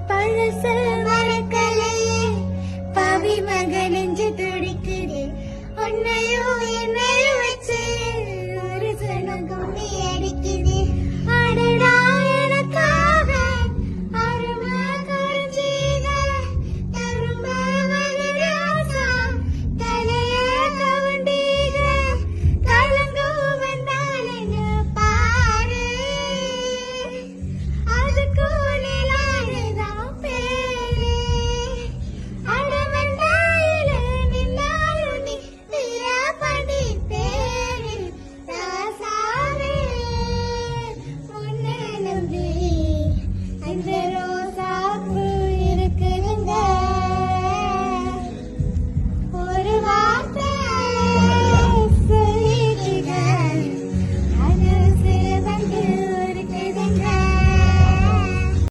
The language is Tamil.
பழச மறக்கலையே பாவி மகன் நெஞ்சு துடிக்குது உன்னையும் என்னையும் வச்சு ஒரு சனம் கும்மி அடிக்குது அடடா எனக்காக அருமை குறிஞ்சீத தரும்ப மகராசா தலைய கவுண்டீக கலங்கோ வந்தானு பாரு அதுக்கு நிலாடுதான் பேரு அடவண்டாயில நின்னாலும் நீ வீரபடி பேரு ராசாவே உன்னை நம்பி அந்த